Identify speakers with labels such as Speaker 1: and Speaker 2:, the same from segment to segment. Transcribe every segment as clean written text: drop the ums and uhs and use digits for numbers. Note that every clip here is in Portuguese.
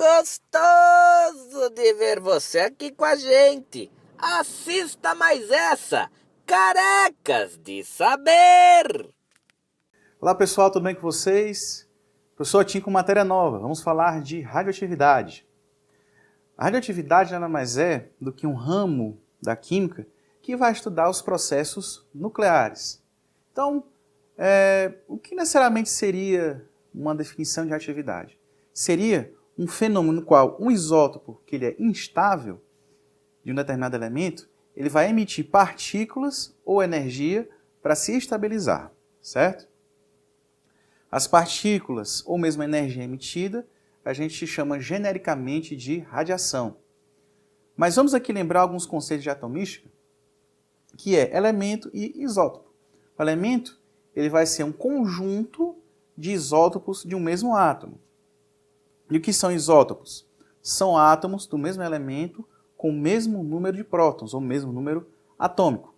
Speaker 1: gostoso de ver você aqui com a gente. Assista mais essa, Carecas de Saber.
Speaker 2: Olá pessoal, tudo bem com vocês? Professor Tim com matéria nova, vamos falar de radioatividade. A radioatividade nada mais é do que um ramo da química que vai estudar os processos nucleares. Então, o que necessariamente seria uma definição de radioatividade? Seria um fenômeno no qual um isótopo, que ele é instável de um determinado elemento, ele vai emitir partículas ou energia para se estabilizar, certo? As partículas ou mesmo a energia emitida, a gente chama genericamente de radiação. Mas vamos aqui lembrar alguns conceitos de atomística, que é elemento e isótopo. O elemento ele vai ser um conjunto de isótopos de um mesmo átomo. E o que são isótopos? São átomos do mesmo elemento com o mesmo número de prótons, ou mesmo número atômico.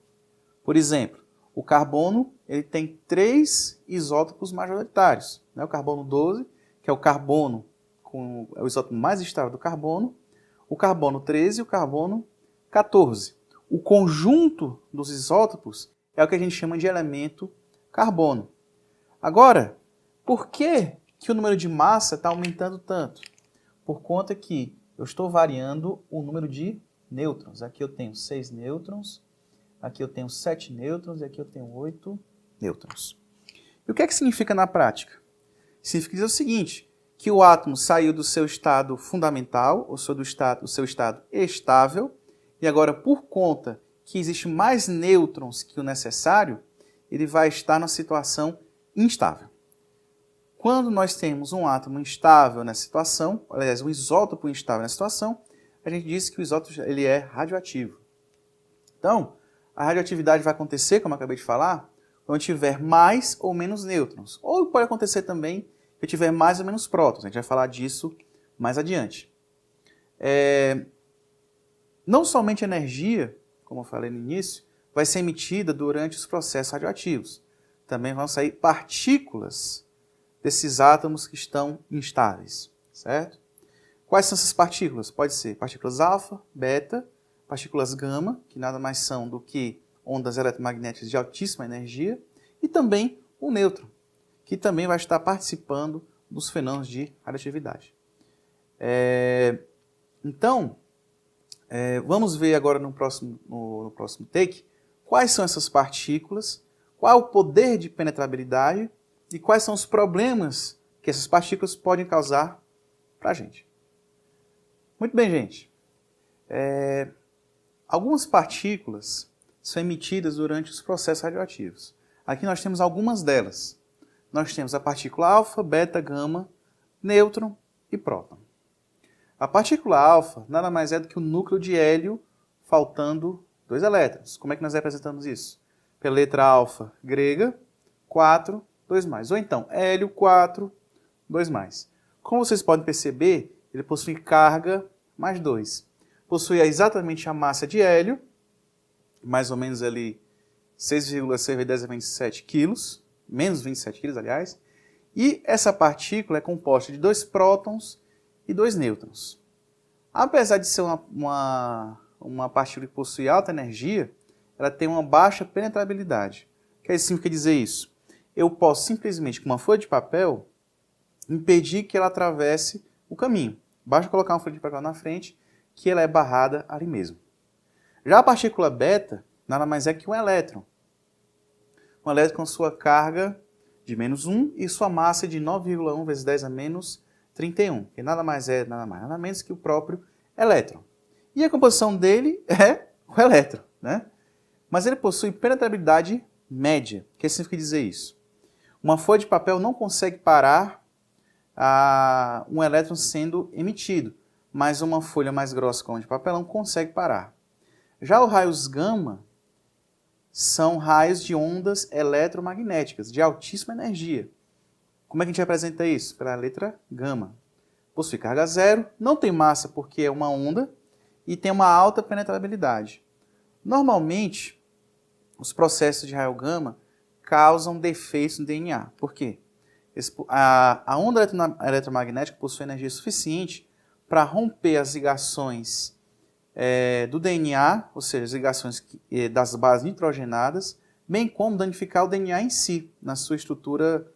Speaker 2: Por exemplo, o carbono ele tem 3 isótopos majoritários. O carbono 12, que é o carbono é o isótopo mais estável do carbono, o carbono 13 e o carbono 14. O conjunto dos isótopos é o que a gente chama de elemento carbono. Agora, por que o número de massa está aumentando tanto? Por conta que eu estou variando o número de nêutrons. Aqui eu tenho 6 nêutrons, aqui eu tenho 7 nêutrons e aqui eu tenho 8 nêutrons. E o que é que significa na prática? Significa dizer o seguinte, que o átomo saiu do seu estado fundamental, ou do seu estado estável, e agora por conta que existe mais nêutrons que o necessário, ele vai estar na situação instável. Quando nós temos um átomo instável nessa situação, aliás, um isótopo instável nessa situação, a gente diz que o isótopo ele é radioativo. Então, a radioatividade vai acontecer, como eu acabei de falar, quando tiver mais ou menos nêutrons. Ou pode acontecer também se tiver mais ou menos prótons. A gente vai falar disso mais adiante. Não somente energia, como eu falei no início, vai ser emitida durante os processos radioativos. Também vão sair partículas desses átomos que estão instáveis, certo? Quais são essas partículas? Pode ser partículas alfa, beta, partículas gama, que nada mais são do que ondas eletromagnéticas de altíssima energia, e também o nêutron, que também vai estar participando dos fenômenos de radioatividade. Então, vamos ver agora no próximo take quais são essas partículas, qual é o poder de penetrabilidade e quais são os problemas que essas partículas podem causar para a gente. Muito bem, gente. Algumas partículas são emitidas durante os processos radioativos. Aqui nós temos algumas delas. Nós temos a partícula alfa, beta, gama, nêutron e próton. A partícula alfa nada mais é do que o núcleo de hélio faltando 2 elétrons. Como é que nós representamos isso? Pela letra alfa grega, 4, 2+. Ou então, hélio 4, 2+. Como vocês podem perceber, ele possui carga mais 2. Possui exatamente a massa de hélio, mais ou menos ali 6,6 × 10 a 27 quilos, menos 27 quilos, aliás. E essa partícula é composta de 2 prótons e 2 nêutrons. Apesar de ser uma partícula que possui alta energia, ela tem uma baixa penetrabilidade. O que significa dizer isso? Eu posso simplesmente, com uma folha de papel, impedir que ela atravesse o caminho. Basta colocar uma folha de papel na frente, que ela é barrada ali mesmo. Já a partícula beta, nada mais é que um elétron. Um elétron com sua carga de menos 1 e sua massa de 9,1 vezes 10 a menos 31, que nada mais é, nada menos que o próprio elétron. E a composição dele é o elétron, né? Mas ele possui penetrabilidade média. O que significa dizer isso? Uma folha de papel não consegue parar um elétron sendo emitido, mas uma folha mais grossa como a de papelão consegue parar. Já os raios gama são raios de ondas eletromagnéticas de altíssima energia. Como é que a gente representa isso? Pela letra gama. Possui carga zero, não tem massa porque é uma onda e tem uma alta penetrabilidade. Normalmente, os processos de raio gama causam defeitos no DNA. Por quê? A onda eletromagnética possui energia suficiente para romper as ligações do DNA, ou seja, as ligações das bases nitrogenadas, bem como danificar o DNA em si, na sua estrutura,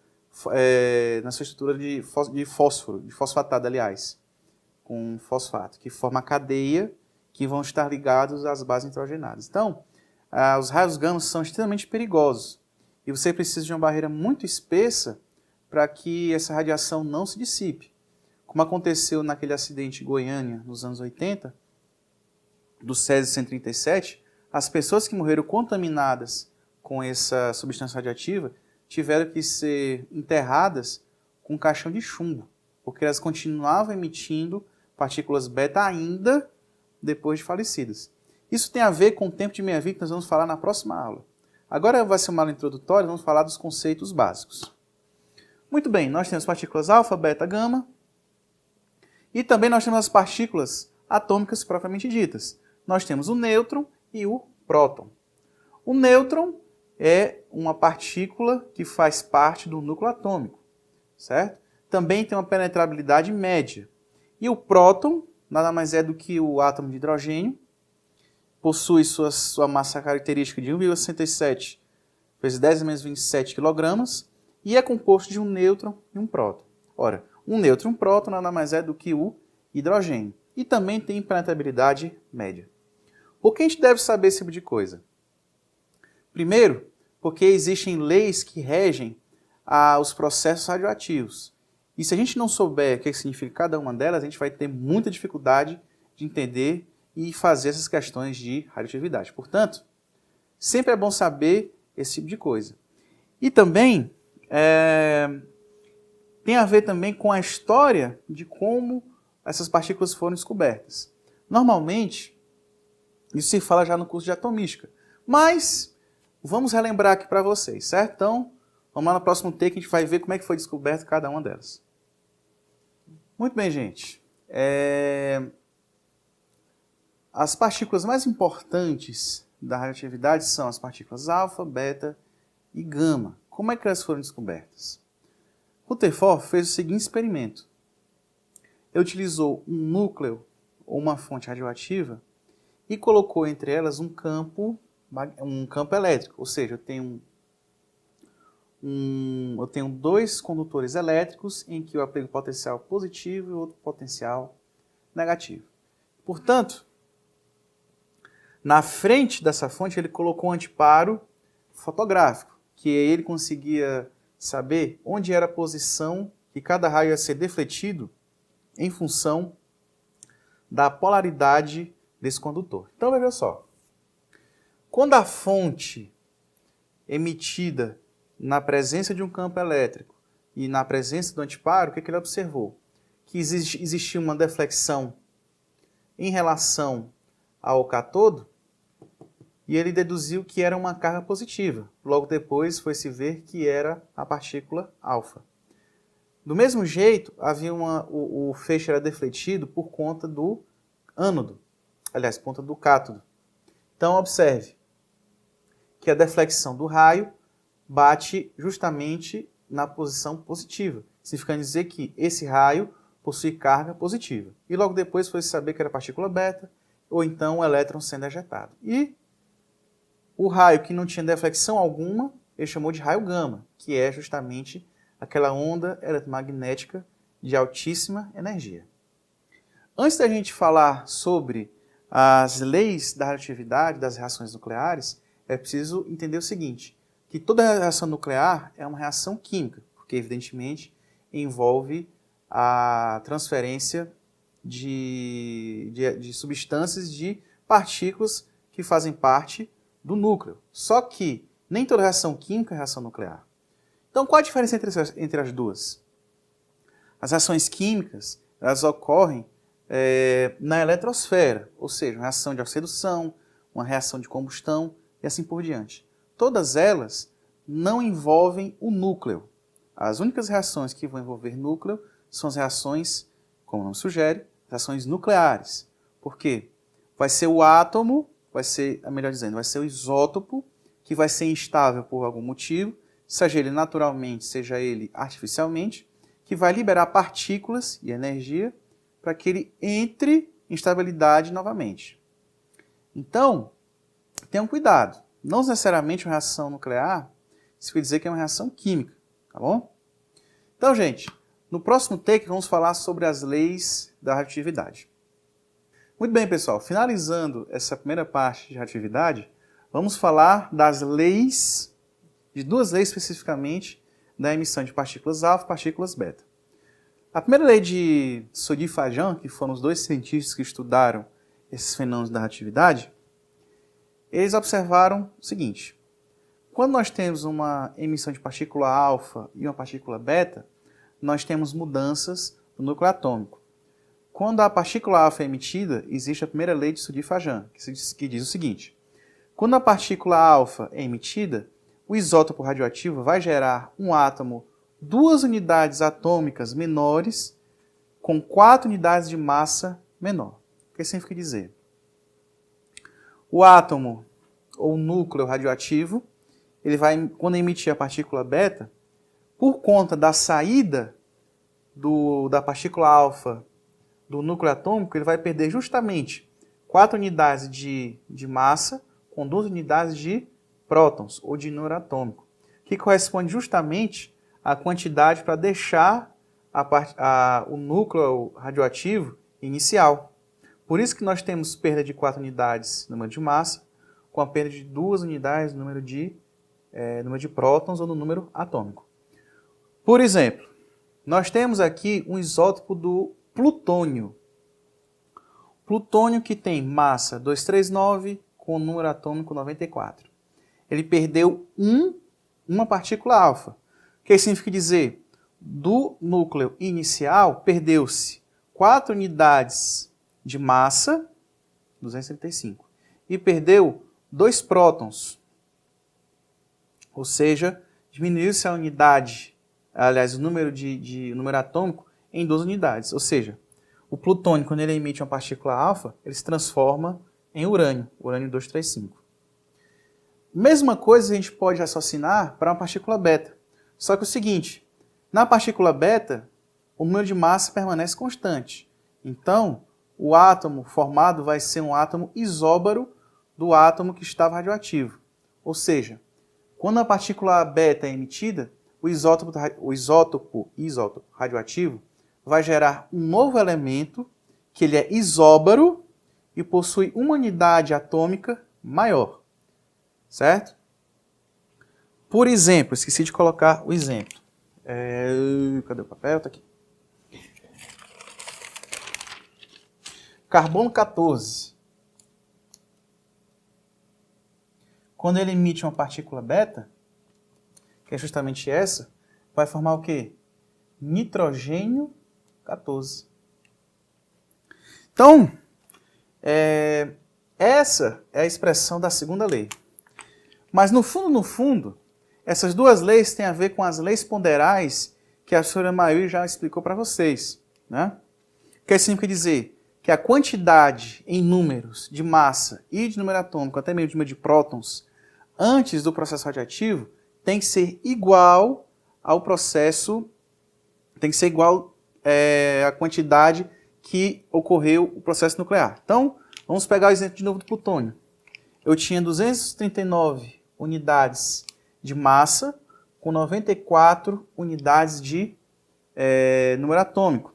Speaker 2: de fósforo, de fosfatado, aliás, com fosfato, que forma a cadeia que vão estar ligados às bases nitrogenadas. Então, os raios gama são extremamente perigosos e você precisa de uma barreira muito espessa para que essa radiação não se dissipe. Como aconteceu naquele acidente em Goiânia, nos anos 80, do Césio 137, as pessoas que morreram contaminadas com essa substância radiativa tiveram que ser enterradas com um caixão de chumbo, porque elas continuavam emitindo partículas beta ainda depois de falecidas. Isso tem a ver com o tempo de meia-vida que nós vamos falar na próxima aula. Agora vai ser uma aula introdutória, vamos falar dos conceitos básicos. Muito bem, nós temos partículas alfa, beta, gama, e também nós temos as partículas atômicas propriamente ditas. Nós temos o nêutron e o próton. O nêutron é uma partícula que faz parte do núcleo atômico, certo? Também tem uma penetrabilidade média. E o próton nada mais é do que o átomo de hidrogênio, possui sua massa característica de 1,67 vezes 10 a menos 27 kg e é composto de um nêutron e um próton. Ora, um nêutron e um próton nada mais é do que o hidrogênio. E também tem penetrabilidade média. Por que a gente deve saber esse tipo de coisa? Primeiro, porque existem leis que regem os processos radioativos. E se a gente não souber o que significa cada uma delas, a gente vai ter muita dificuldade de entender e fazer essas questões de radioatividade. Portanto, sempre é bom saber esse tipo de coisa. E também tem a ver também com a história de como essas partículas foram descobertas. Normalmente, isso se fala já no curso de atomística, mas vamos relembrar aqui para vocês, certo? Então, vamos lá no próximo take que a gente vai ver como é que foi descoberta cada uma delas. Muito bem, gente. As partículas mais importantes da radioatividade são as partículas alfa, beta e gama. Como é que elas foram descobertas? Rutherford fez o seguinte experimento. Ele utilizou um núcleo ou uma fonte radioativa e colocou entre elas um campo elétrico. Ou seja, eu tenho dois condutores elétricos em que eu aplico potencial positivo e outro potencial negativo. Portanto, na frente dessa fonte ele colocou um antiparo fotográfico, que ele conseguia saber onde era a posição que cada raio ia ser defletido em função da polaridade desse condutor. Então veja só, quando a fonte emitida na presença de um campo elétrico e na presença do antiparo, o que ele observou? Que existia uma deflexão em relação ao cátodo e ele deduziu que era uma carga positiva. Logo depois foi-se ver que era a partícula alfa. Do mesmo jeito, o feixe era defletido por conta do ânodo, aliás, por conta do cátodo. Então observe que a deflexão do raio bate justamente na posição positiva, significando dizer que esse raio possui carga positiva. E logo depois foi saber que era partícula beta, ou então o elétron sendo ejetado. E o raio que não tinha deflexão alguma, ele chamou de raio gama, que é justamente aquela onda eletromagnética de altíssima energia. Antes da gente falar sobre as leis da radioatividade, das reações nucleares, é preciso entender o seguinte, que toda reação nuclear é uma reação química, porque evidentemente envolve a transferência de substâncias, de partículas que fazem parte do núcleo. Só que nem toda reação química é reação nuclear. Então qual a diferença entre as duas? As reações químicas elas ocorrem na eletrosfera, ou seja, uma reação de oxidação, uma reação de combustão e assim por diante. Todas elas não envolvem o núcleo. As únicas reações que vão envolver núcleo são as reações, como o nome sugere, reações nucleares. Por quê? Vai ser o átomo, vai ser o isótopo, que vai ser instável por algum motivo, seja ele naturalmente, seja ele artificialmente, que vai liberar partículas e energia para que ele entre em estabilidade novamente. Então, tenham cuidado. Não necessariamente uma reação nuclear significa dizer que é uma reação química, tá bom? Então, gente, no próximo take vamos falar sobre as leis da radioatividade. Muito bem, pessoal. Finalizando essa primeira parte de radioatividade, vamos falar das leis, de duas leis especificamente, da emissão de partículas alfa e partículas beta. A primeira lei de Soddy-Fajan, que foram os dois cientistas que estudaram esses fenômenos da radioatividade, eles observaram o seguinte: quando nós temos uma emissão de partícula alfa e uma partícula beta, nós temos mudanças no núcleo atômico. Quando a partícula alfa é emitida, existe a primeira lei de Soddy-Fajan, que diz o seguinte: quando a partícula alfa é emitida, o isótopo radioativo vai gerar um átomo 2 unidades atômicas menores com 4 unidades de massa menor. O que significa dizer? O átomo ou núcleo radioativo, ele vai, quando emitir a partícula beta, por conta da saída da partícula alfa do núcleo atômico, ele vai perder justamente 4 unidades de massa com 2 unidades de prótons ou de número atômico, que corresponde justamente à quantidade para deixar o núcleo radioativo inicial. Por isso que nós temos perda de 4 unidades no número de massa, com a perda de 2 unidades no número de prótons ou no número atômico. Por exemplo, nós temos aqui um isótopo do plutônio. Plutônio que tem massa 239 com número atômico 94. Ele perdeu uma partícula alfa. O que significa dizer? Do núcleo inicial, perdeu-se 4 unidades de massa, 235, e perdeu 2 prótons. Ou seja, diminuiu-se a unidade, aliás, o número número atômico em 2 unidades. Ou seja, o plutônio, quando ele emite uma partícula alfa, ele se transforma em urânio 235. Mesma coisa a gente pode raciocinar para uma partícula beta. Só que o seguinte, na partícula beta, o número de massa permanece constante. Então, o átomo formado vai ser um átomo isóbaro do átomo que estava radioativo. Ou seja, quando a partícula beta é emitida, o isótopo radioativo vai gerar um novo elemento que ele é isóbaro e possui uma unidade atômica maior. Certo? Por exemplo, esqueci de colocar o exemplo. Cadê o papel? Está aqui. Carbono 14. Quando ele emite uma partícula beta, que é justamente essa, vai formar o quê? Nitrogênio 14. Então, essa é a expressão da segunda lei. Mas no fundo, essas duas leis têm a ver com as leis ponderais que a senhora Mayuri já explicou para vocês. Né? O que significa dizer? Que a quantidade em números de massa e de número atômico, até mesmo de número de prótons, antes do processo radioativo, tem que ser igual ao processo, tem que ser igual à quantidade que ocorreu o processo nuclear. Então, vamos pegar o exemplo de novo do plutônio. Eu tinha 239 unidades de massa com 94 unidades de número atômico.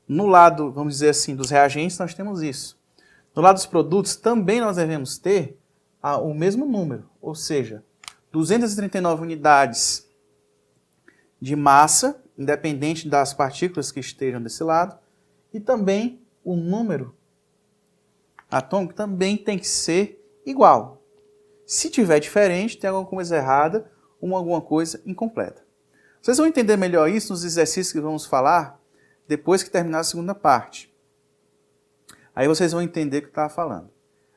Speaker 2: No lado, vamos dizer assim, dos reagentes, nós temos isso. No lado dos produtos, também nós devemos ter o mesmo número, ou seja, 239 unidades de massa, independente das partículas que estejam desse lado, e também o número atômico também tem que ser igual. Se tiver diferente, tem alguma coisa errada ou alguma coisa incompleta. Vocês vão entender melhor isso nos exercícios que vamos falar depois que terminar a segunda parte. Aí vocês vão entender o que eu estava falando.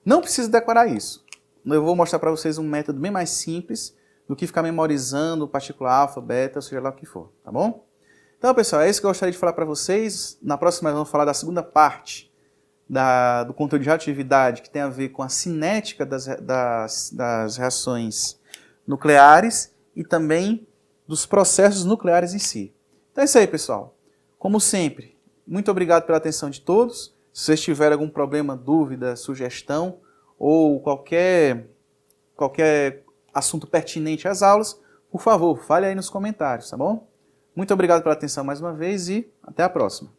Speaker 2: Não precisa decorar isso. Eu vou mostrar para vocês um método bem mais simples do que ficar memorizando partícula alfa, beta, seja lá o que for, tá bom? Então, pessoal, é isso que eu gostaria de falar para vocês. Na próxima, nós vamos falar da segunda parte do conteúdo de radioatividade, que tem a ver com a cinética das reações nucleares e também dos processos nucleares em si. Então é isso aí, pessoal. Como sempre, Muito obrigado pela atenção de todos. Se vocês tiverem algum problema, dúvida, sugestão ou qualquer assunto pertinente às aulas, por favor, fale aí nos comentários, tá bom? Muito obrigado pela atenção mais uma vez e até a próxima.